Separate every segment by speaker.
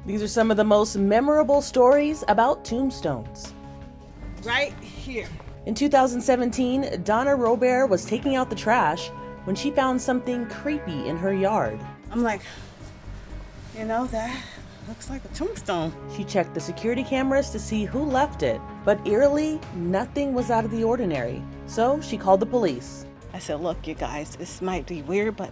Speaker 1: These are some of the most memorable stories about tombstones.
Speaker 2: Right here.
Speaker 1: In 2017, Donna Robert was taking out the trash when she found something creepy in her yard.
Speaker 2: I'm like, that looks like a tombstone.
Speaker 1: She checked the security cameras to see who left it, but eerily, nothing was out of the ordinary. So she called the police.
Speaker 2: I said, look, you guys, this might be weird, but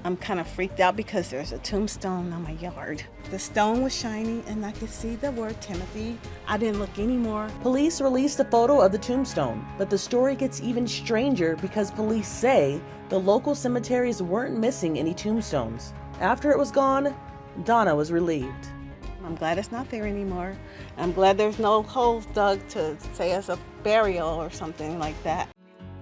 Speaker 2: I'm kind of freaked out because there's a tombstone on my yard. The stone was shiny and I could see the word Timothy. I didn't look anymore.
Speaker 1: Police released a photo of the tombstone, but the story gets even stranger because police say the local cemeteries weren't missing any tombstones. After it was gone, Donna was relieved.
Speaker 2: I'm glad it's not there anymore. I'm glad there's no holes dug to say as a burial or something like that.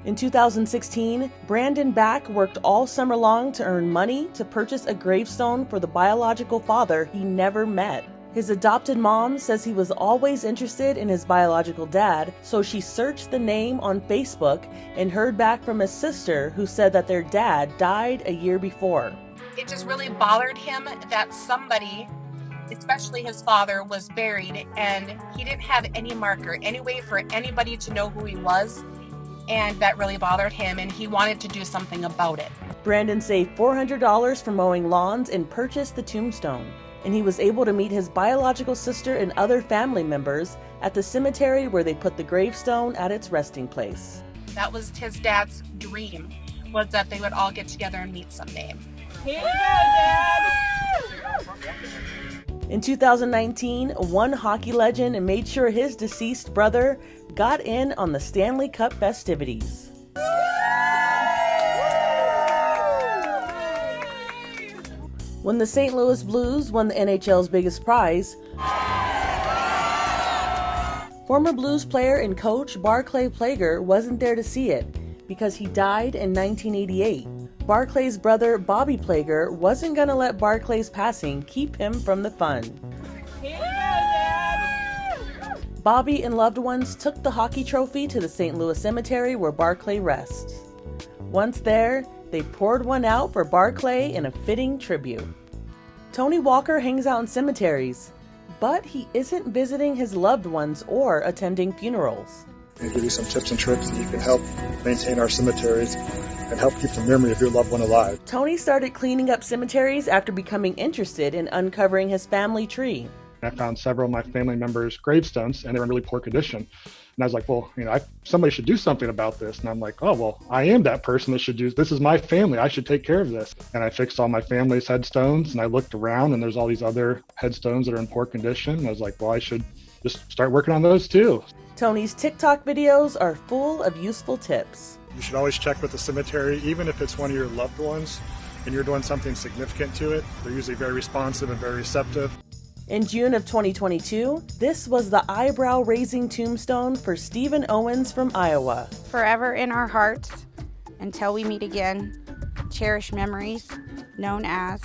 Speaker 1: In 2016, Brandon Bakke worked all summer long to earn money to purchase a gravestone for the biological father he never met. His adopted mom says he was always interested in his biological dad, so she searched the name on Facebook and heard back from his sister who said that their dad died a year before.
Speaker 3: It just really bothered him that somebody, especially his father, was buried and he didn't have any marker, any way for anybody to know who he was. And that really bothered him, and he wanted to do something about it.
Speaker 1: Brandon saved $400 for mowing lawns and purchased the tombstone, and he was able to meet his biological sister and other family members at the cemetery where they put the gravestone at its resting place.
Speaker 3: That was his dad's dream, was that they would all get together and meet someday.
Speaker 2: Here you go, Dad!
Speaker 1: In 2019, one hockey legend made sure his deceased brother got in on the Stanley Cup festivities. When the St. Louis Blues won the NHL's biggest prize, former Blues player and coach Barclay Plager wasn't there to see it because he died in 1988. Barclay's brother Bobby Plager wasn't going to let Barclay's passing keep him from the fun.
Speaker 2: Here you go, Dad!
Speaker 1: Bobby and loved ones took the hockey trophy to the St. Louis Cemetery where Barclay rests. Once there, they poured one out for Barclay in a fitting tribute. Tony Walker hangs out in cemeteries, but he isn't visiting his loved ones or attending funerals.
Speaker 4: And give you some tips and tricks that you can help maintain our cemeteries and help keep the memory of your loved one alive.
Speaker 1: Tony started cleaning up cemeteries after becoming interested in uncovering his family tree.
Speaker 4: I found several of my family members' gravestones, and they were in really poor condition. And I was like, well, somebody should do something about this. And I'm like, oh, well, I am that person that should do this. Is my family. I should take care of this. And I fixed all my family's headstones, and I looked around, and there's all these other headstones that are in poor condition. And I was like, well, I should just start working on those too.
Speaker 1: Tony's TikTok videos are full of useful tips.
Speaker 4: You should always check with the cemetery, even if it's one of your loved ones and you're doing something significant to it. They're usually very responsive and very receptive.
Speaker 1: In June of 2022, this was the eyebrow-raising tombstone for Stephen Owens from Iowa.
Speaker 5: Forever in our hearts, until we meet again, cherished memories known as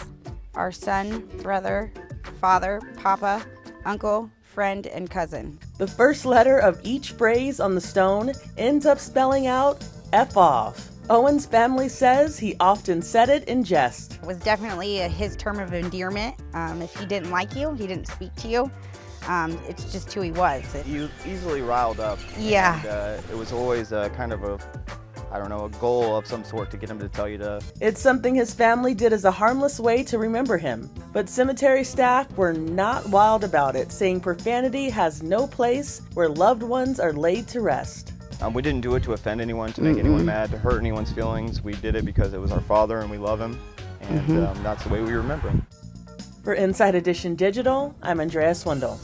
Speaker 5: our son, brother, father, papa, uncle, friend, and cousin.
Speaker 1: The first letter of each phrase on the stone ends up spelling out F off. Owens' family says he often said it in jest.
Speaker 5: It was definitely his term of endearment. If he didn't like you, he didn't speak to you. It's just who he was.
Speaker 6: He was easily riled up.
Speaker 5: Yeah.
Speaker 6: And, it was always kind of a goal of some sort to get him to tell you to.
Speaker 1: It's something his family did as a harmless way to remember him. But cemetery staff were not wild about it, saying profanity has no place where loved ones are laid to rest.
Speaker 6: We didn't do it to offend anyone, to make anyone mad, to hurt anyone's feelings. We did it because it was our father and we love him. And that's the way we remember him.
Speaker 1: For Inside Edition Digital, I'm Andrea Swindall.